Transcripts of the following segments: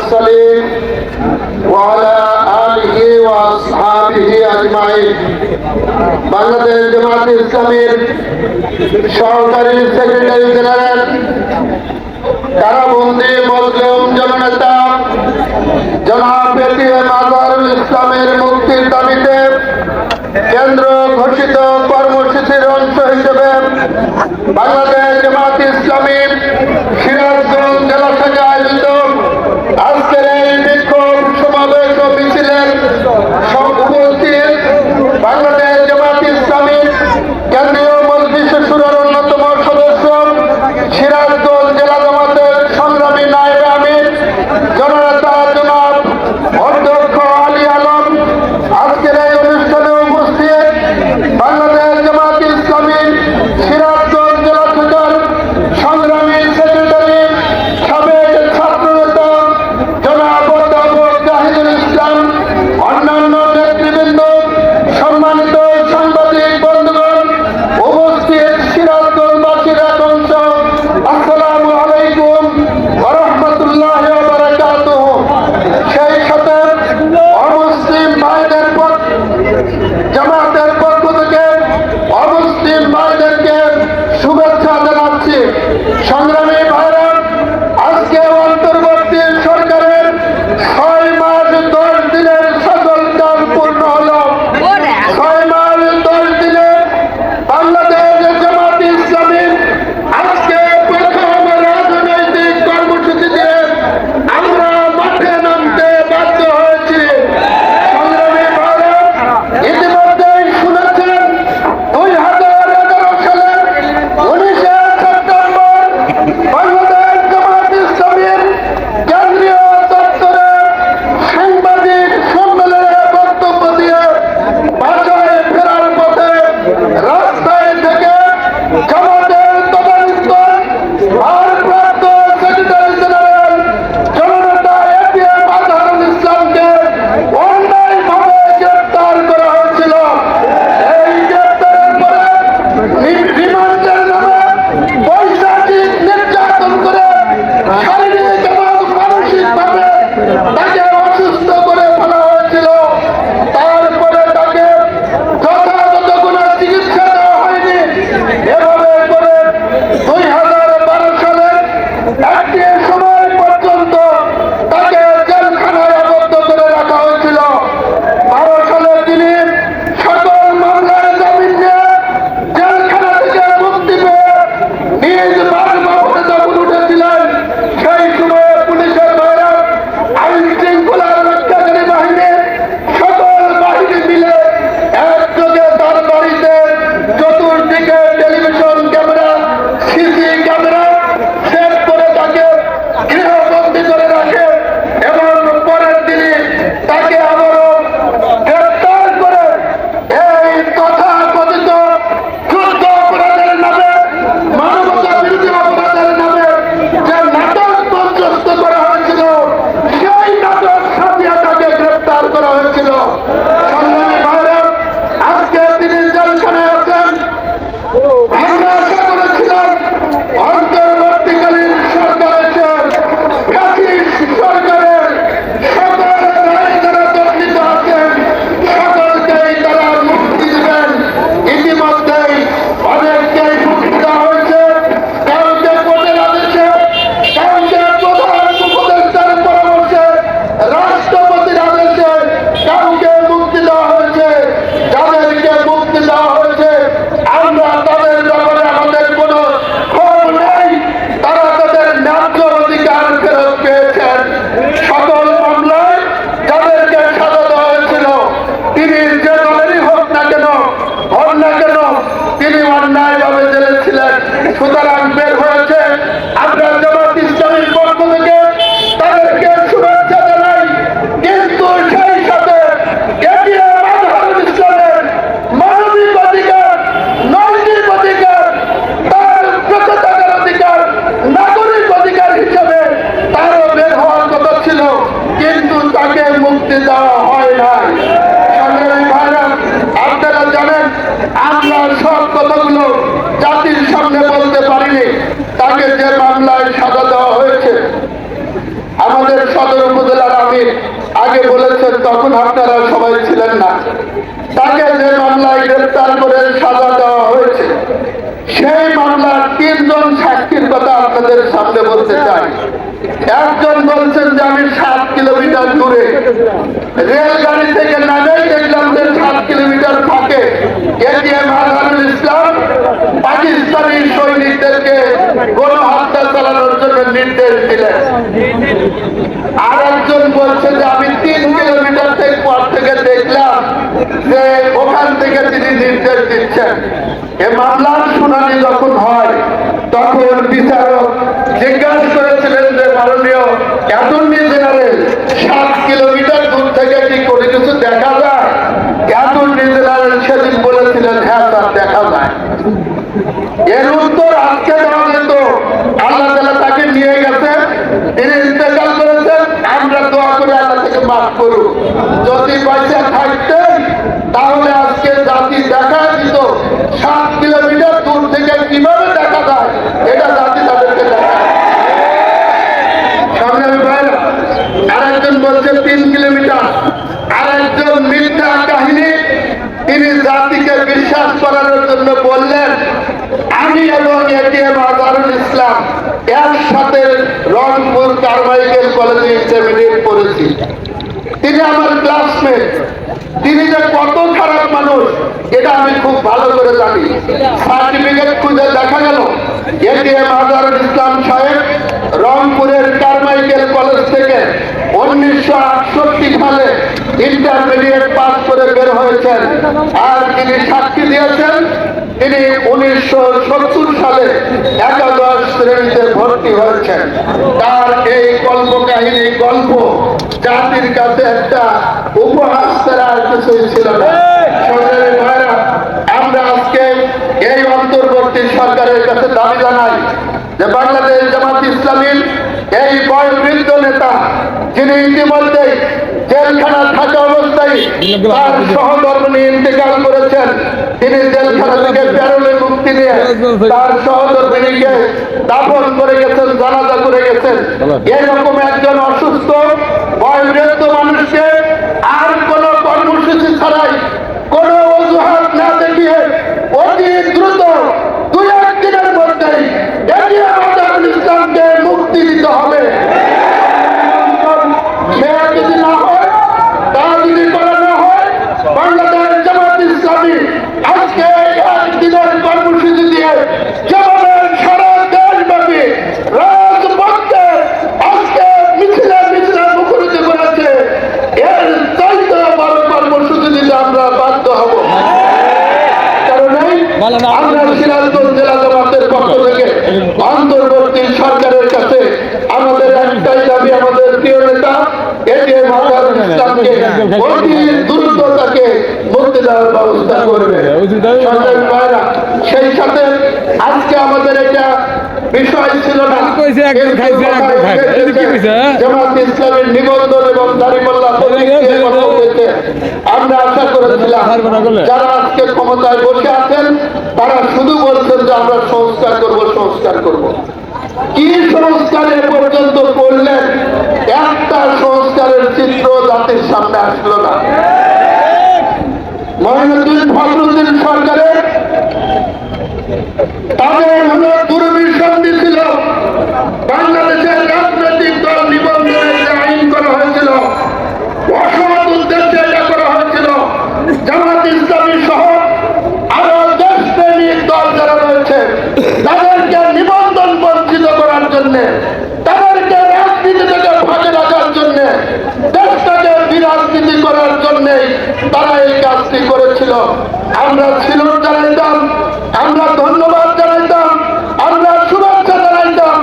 المرسلين وعلى آله وأصحابه أجمعين বাংলাদেশ জামাত ইসলামীর সহকারী secretary general কারাবন্দী মজলুম জননেতা জনাব এটিএম আজহারুল ইসলামের মুক্তির দাবিতে কেন্দ্র ঘোষিত কর্মসূচির অংশ হিসেবে বাংলাদেশ জামাত ইসলামী সিরাজগঞ্জ জেলা থেকে আয়োজিত আজকের এই বিক্ষোভ সমাবেশ ও মিছিলের উপস্থিত বাংলাদেশ জামাত ইসলামী কেন্দ্রীয় মজলিস শুরার অন্যতম সদস্য সিরাজগঞ্জ জেলা জামাতের সংগ্রামী নায়েবে আমির জননেতা জনাব অধ্যক্ষ আলী আলম আজকের এই অনুষ্ঠানে উপস্থিত বাংলাদেশ জামাত ইসলামী সিরাজগঞ্জ জেলা শাখার সংগ্রামী সেক্রেটারি সাবেক ছাত্রনেতা জনাব অধ্যাপক জাহিদুল ইসলাম অন্যান্য নেতৃবৃন্দ সম্মানিত সাংবাদিক বন্ধুগণ উপস্থিত সিরাজগঞ্জবাসীর এক অংশ আসসালামু আলাইকুম ওয়া রাহমাতুল্লাহি ওয়া বারাকাতুহু। সেই সাথে অমুসলিম ভাইদের জামাতের পক্ষ থেকে অমুসলিম ভাইদেরকে শুভেচ্ছা জানাচ্ছি। সংগ্রামী ভাইরা, আজকে অন্তর্বর্তী সরকারের 6 মাস 10 দিনের সকল কাজ পূর্ণ হল। 6 মাস 10 দিনে বাংলাদেশ জামাত ইসলামী আজকে প্রথম রাজনৈতিক কর্মসূচি দিয়ে আমরা মাঠে নামতে বাধ্য হয়েছি। সংগ্রামী ভাইরা, ইতিমধ্যেই শুনেছেন 2011 সালের 19শে সেপ্টেম্বর বাংলাদেশ জামাত ইসলামীর কেন্দ্রীয় দপ্তরে সাংবাদিক সম্মেলনে বক্তব্য দিয়ে বাসায় ফেরার পথে রাস্তায় থেকে জামাতের তদানীন্তন ভারপ্রাপ্ত সেক্রেটারি জেনারেল জননেতা এটিএম আজহারুল ইসলামকে অন্যায়ভাবে গ্রেপ্তার করা হয়েছিল। এই গ্রেপ্তারের পরে রিমান্ডের নামে বৈষয়িক নির্যাতন করে শারীরিক এবং মানসিকভাবে তাকে অসুস্থ করে ফেলা হয়েছিল। তারপরে তাকে যথাযথ কোনো চিকিৎসা দেওয়া হয়নি। এভাবে করে 2012 সালের একটি সময় পর্যন্ত তাকে জেলখানায় আবদ্ধ করে রাখা হয়েছিল। 12 সালে তিনি সকল মামলায় জামিন নিয়ে জেলখানা থেকে মুক্তি পেয়ে নিজ বাসভবনে যখন উঠেছিলেন, সেই সময়ে পুলিশের বাইরে আইন শৃঙ্খলা রক্ষাকারী বাহিনী সকল বাহিনী মিলে একযোগে তার বাড়িতে চতুর্দিকে television camera, CC camera set করে তাকে গৃহবন্দী করে রাখে এবং পরের দিনই তাকে আবারও গ্রেপ্তার করে এই তথাকথিত যুদ্ধ অপরাধের নামে, মানবতা বিরোধী অপরাধের নামে যে নাটক মঞ্চস্থ করা হয়েছিল, সেই নাটক সাজিয়ে তাকে গ্রেপ্তার করা হয়েছিল। সংগ্রামী ভাইরা, আজকে তিনি জেলখানায় আছেন। আমরা আশা করেছিলাম অন্তর্বর্তীকালীন সরকার এসে ফ্যাসিস্ট সরকারের সকল রায় যারা দণ্ডিত আছেন সকলকেই তারা মুক্তি দেবেন। ইতিমধ্যেই অনেককেই মুক্তি দেওয়া হয়েছে, কাউকে কোর্টের আদেশে, কাউকে প্রধান উপদেষ্টার পরামর্শে, রাষ্ট্রপতির আদেশে কাউকে মুক্তি দেওয়া হয়েছে। যাদেরকে মুক্তি দেওয়া হয়েছে আমরা তাদের ব্যাপারে আমাদের কোনো ক্ষোভ নেই। তারা তাদের ন্যায্য অধিকার ফেরত পেয়েছেন। সকল মামলায় যাদেরকে সাজা দেওয়া হয়েছিল, তিনি যে দলেরই হোক না কেন, হন না কেন, তিনি অন্যায়ভাবে জেলে ছিলেন। সুতরাং বের হয়েছে। আমরা জামাত ইসলামীর পক্ষ থেকে তাদেরকে শুভেচ্ছা জানাই। কিন্তু সেই সাথে এটিএম আজহারুল ইসলামের মানবিক অধিকার, নৈতিক অধিকার, তার বেঁচে থাকার অধিকার, নাগরিক অধিকার হিসেবে তারও বের হওয়ার কথা ছিল, কিন্তু তাকে মুক্তি দেওয়া হয় নাই। সংগ্রামী ভাইরা, আপনারা জানেন আমরা সব কথাগুলো জাতির সামনে বলতে পারিনি। তাকে যে মামলায় সাজা দেওয়া হয়েছে, আমাদের সদর আপনি আগে বলেছেন, তখন আপনারা সবাই ছিলেন না। তাকে যে মামলায় গ্রেফতার করে সাজা দেওয়া হয়েছে, সেই মামলার 3 জন সাক্ষীর কথা আপনাদের সামনে বলতে চাই। একজন বলছেন যে আমি 7 কিলোমিটার দূরে রেলগাড়ি থেকে নামেই দেখলাম যে 7 কিলোমিটার ফাঁকে এটিএম আজহারুল ইসলাম পাকিস্তানি সৈনিকদেরকে গণহত্যা চালানোর জন্য নির্দেশ দিলেন। আর একজন বলছে যে আমি 3 কিলোমিটার পর থেকে দেখলাম যে ওখান থেকে তিনি নির্দেশ দিচ্ছেন। এ মামলার শুনানি যখন হয় তখন বিচারক জিজ্ঞাসা করেছিলেন যে মাননীয় অ্যাটর্নি জেনারেল 7 কিলোমিটার দূর থেকে কি কোনো কিছু দেখা যায়? অ্যাটর্নি জেনারেল সেদিন বলেছিলেন হ্যাঁ স্যার, দেখা যায়। এর উত্তর আজকে দেওয়া যেত। আল্লাহ তাআলা তাকে নিয়ে গেছে, তিনি ইন্তেকাল করেছেন। আমরা দোয়া করে আল্লাহ থেকে মাফ করুন। যদি পয়সা থাকতেন তাহলে আজকে জাতি দেখা দিত 7 কিলোমিটার দূর থেকে কিভাবে দেখা যায়, এটা জাতি তাদেরকে দেখায়। সংগ্রামী ভাইরা, আরেকজন বলছে 3 কিলোমিটার। আরেকজন মিথ্যা কাহিনী তিনি জাতিকে বিশ্বাস করানোর জন্য বললেন আমি এবং এটিএম আজহারুল ইসলাম একসাথে রংপুর কারমাইকেল কলেজে ইন্টারমিডিয়েট পড়েছি। তিনি আমার ক্লাসমেট। তিনি যে কত খারাপ মানুষ এটা আমি খুব ভালো করে জানি। সার্টিফিকেট খুঁজে দেখা গেল এটিএম আজহারুল ইসলাম সাহেব রংপুরের কারমাইকেল কলেজ থেকে 1968 সালে ইন্টারমিডিয়েট পাস করে বের হয়েছেন। আর তিনি সাক্ষী দিয়েছেন তিনি 1970 সালে 11 শ্রেণীতে ভর্তি হয়েছেন। তার এই কল্পকাহিনী গল্প জাতির কাছে একটা উপহাস ছাড়া আর কিছুই ছিল না। সংগ্রামী ভাইরা, আমরা আজকে এই অন্তর্বর্তী সরকারের কাছে দাবি জানাই যে বাংলাদেশ জামাত ইসলামীর এই বয়োবৃদ্ধ নেতা যিনি ইতিমধ্যেই জেলখানা থাকা অবস্থায় তার সহধর্মিণী ইন্তেকাল করেছেন, তিনি জেলখানা থেকে প্যারোলে মুক্তি নিয়ে তার সহধর্মিণীকে দাফন করে গেছেন, জানাজা করে গেছেন। এরকম একজন অসুস্থ বয়োবৃদ্ধ মানুষকে আর কোন কর্মসূচি ছাড়াই, কোন অজুহাত না দেখিয়ে অতি দ্রুত 2-1 দিনের মধ্যেই এটিএম আজহারুল ইসলামকে মুক্তি দিতে হবে। সে যদি না হয়, তা যদি করা না হয়, বাংলাদেশ জামাত ইসলামী আজকে 1 দিনের কর্মসূচি দিয়ে যেভাবে সারা দেশব্যাপী রাজপথে আজকে মিছিলে মিছিলে মুখরিত করেছে, এর চাইতে বড় কর্মসূচি দিতে আমরা বাধ্য হব। আমরা সিরাজগঞ্জ জেলা জামাতের পক্ষ থেকে অন্তর্বর্তী সরকারের কাছে আমাদের একটাই দাবি, আমাদের প্রিয় নেতা এটিএম আজহারুল ইসলামকে অতি দ্রুত তাকে মুক্তি দেওয়ার ব্যবস্থা করবে। সংগ্রামী ভাইরা, সেই সাথে আজকে আমাদের এটা বিষয় ছিল না, জামাত ইসলামের নিবন্ধন এবং দাঁড়িপাল্লা আমরা আশা করেছিলাম যারা আজকে ক্ষমতায় বসে আছেন তারা শুধু বলছেন যে আমরা সংস্কার করব, সংস্কার করব। কি সংস্কার এ পর্যন্ত করলেন? একটা সংস্কারের চিত্র জাতির সামনে আসলো না। মঈনুদ্দিন ফখরুদ্দিন সরকারের তাদের হলো দুর্বিসন্ধি ছিল। বাংলাদেশের রাজনৈতিক দল নিবন্ধনের যে আইন করা হয়েছিল, অসৎ উদ্দেশ্যে এটা করা হয়েছিল। জামাত ইসলামী সহ আরো দেশপ্রেমিক দল যারা রয়েছে তাদেরকে নিবন্ধন বঞ্চিত করার জন্য, তাদেরকে রাজনীতি থেকে ফাঁকে রাখার জন্য, দেশটাকে বিরাজনীতি করার জন্য তারা এই কাজটি করেছিল। আমরা ছিল জানাইতাম, আমরা ধন্যবাদ জানাইতাম, আমরা শুভেচ্ছা জানাইতাম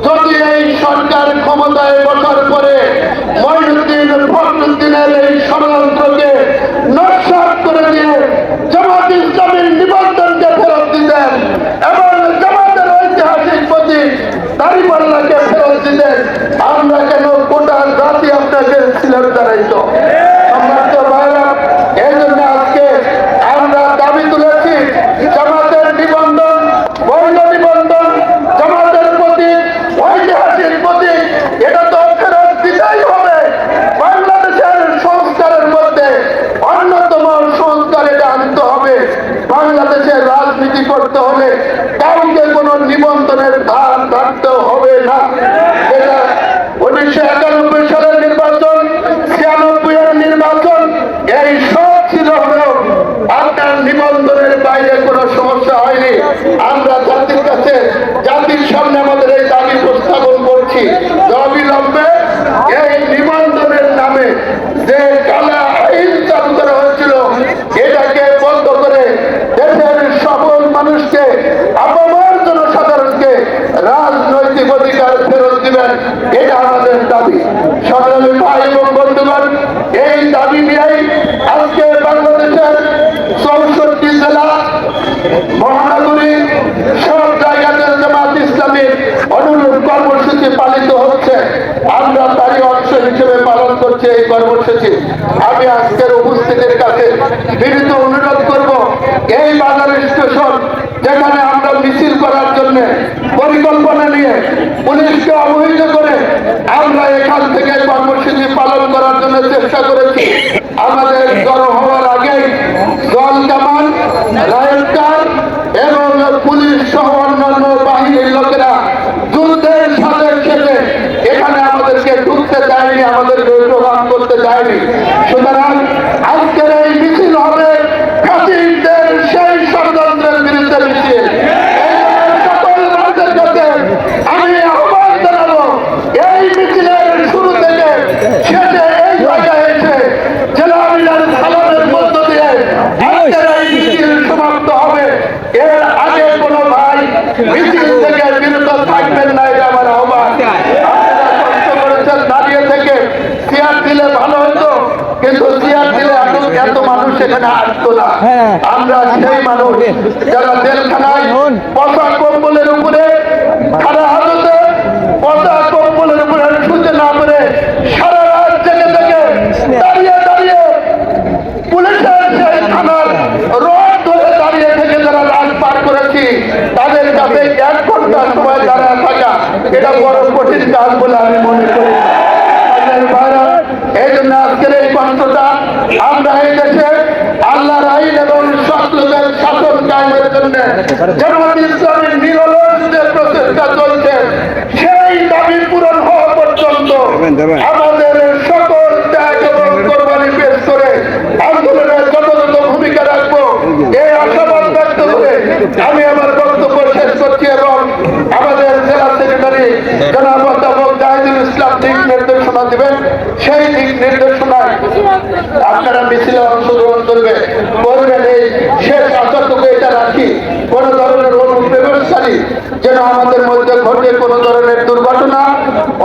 যদি এই সরকার ক্ষমতায় বসার পরে মঈনুদ্দিন ফখরুদ্দিনের এই ষড়যন্ত্রকে নস্যাৎ করে দিয়ে জামাত ইসলামের নিবন্ধনকে ফেরত দিতেন এবং জামাতের ঐতিহাসিক প্রতীক দাঁড়িপাল্লাকে ফেরত দিতেন। আমরা কেন গোটা জাতি আপনাকে ছিলেন জানাইত। এই জন্য আজকে আমরা দাবি তুলেছি জামাতের নিবন্ধন, বৈধ নিবন্ধন, জামাতের প্রতীক, ঐতিহাসিক প্রতীক, এটা তো ফেরত দিতেই হবে। করছে এই কর্মসূচি। আমি আজকের উপস্থিতির কাছে বিনীত অনুরোধ করব, এই বাজার স্টেশন যেখানে আমরা মিছিল করার জন্য পরিকল্পনা নিয়ে পুলিশকে অবহিত করে আমরা এখান থেকে কর্মসূচি পালন করার জন্য চেষ্টা করেছি। আমাদের জড়ো হওয়ার আগেই জল কামান, রায়ের কার এবং পুলিশ সহ অন্যান্য বাহিনীর লোকেরা যুদ্ধের সাথে সাথে এখানে আমাদেরকে ঢুকতে দেয়নি, আমাদেরকে প্রদান করতে দেয়নি। সুতরাং আজকের এই মিছিল হবে ফ্যাসিস্টদের সেই ষড়যন্ত্রের বিরুদ্ধে মিছিল। সকল মানুষের কাছে আমি আহ্বান জানাবো, এই মিছিলের শুরু থেকে শেষে এই জায়গায় এসে জেলা আমিরের সালামের মধ্য দিয়ে আজকের এই মিছিল সমাপ্ত হবে। এর আগে কোনো ভাই মিছিল থেকে বিরত থাকবেন না, এটা আমার আহ্বান। আপনারা কষ্ট করেছেন দাঁড়িয়ে থেকে, চেয়ার দিলে ভালো হতো, কিন্তু চেয়ার দিলে এত মানুষ এখানে আসতো না। আমরা সেই মানুষ যারা জেলখানায় পচা কম্বলের উপরে খারাপ হাজতে পচা কম্বলের উপরে শুতে না পারে সারা রাত জেগে থেকে দাঁড়িয়ে দাঁড়িয়ে পুলিশের সেই থানার রোড ধরে দাঁড়িয়ে থেকে যারা রাত পার করেছি, তাদের কাছে 1 ঘন্টা সময় দাঁড়ায় থাকা এটা বড় কঠিন কাজ বলে আমি মনে করি। এই জন্য আজকের এই কষ্টটা আমরা এই দেশে আল্লাহর আইন এবং সত্যের শাসন কায়েমের জন্য জামাত ইসলামের নিরলস যে প্রচেষ্টা চলছে, সেই দাবি পূরণ হওয়া পর্যন্ত আমাদের সকল ত্যাগ এবং কোরবানি পেশ করে আন্দোলনের যথাযথ ভূমিকা রাখবো, এই আশাবাদ ব্যক্ত করে আমি আমার বক্তব্য শেষ করছি। এবং আমাদের জেলা সেক্রেটারি জনাব অধ্যাপক জাহিদুল ইসলাম দিক নির্দেশনা দিবেন, সেই দিক নির্দেশনায় আপনারা মিছিলে অংশগ্রহণ করবেন। এই শেষ আশাটুকু এটা রাখি, কোন ধরনের অনুপ্রবেশকারী যেন আমাদের মধ্যে ঘটে কোনো ধরনের দুর্ঘটনা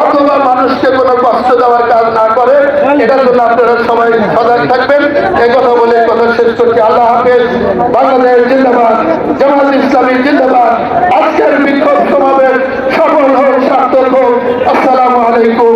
অথবা মানুষকে কোনো কষ্ট দেওয়ার কাজ না করে, এটার জন্য আপনারা সবাই সজাগ থাকবেন। এই কথা বলে কথা শেষ করছি। আল্লাহ হাফেজ। বাংলাদেশ জিন্দাবাদ, জামাত ইসলামী জিন্দাবাদ। আজকের বিক্ষোভ সমাবেশ সফল হোক, সার্থক হোক। আসসালামু আলাইকুম।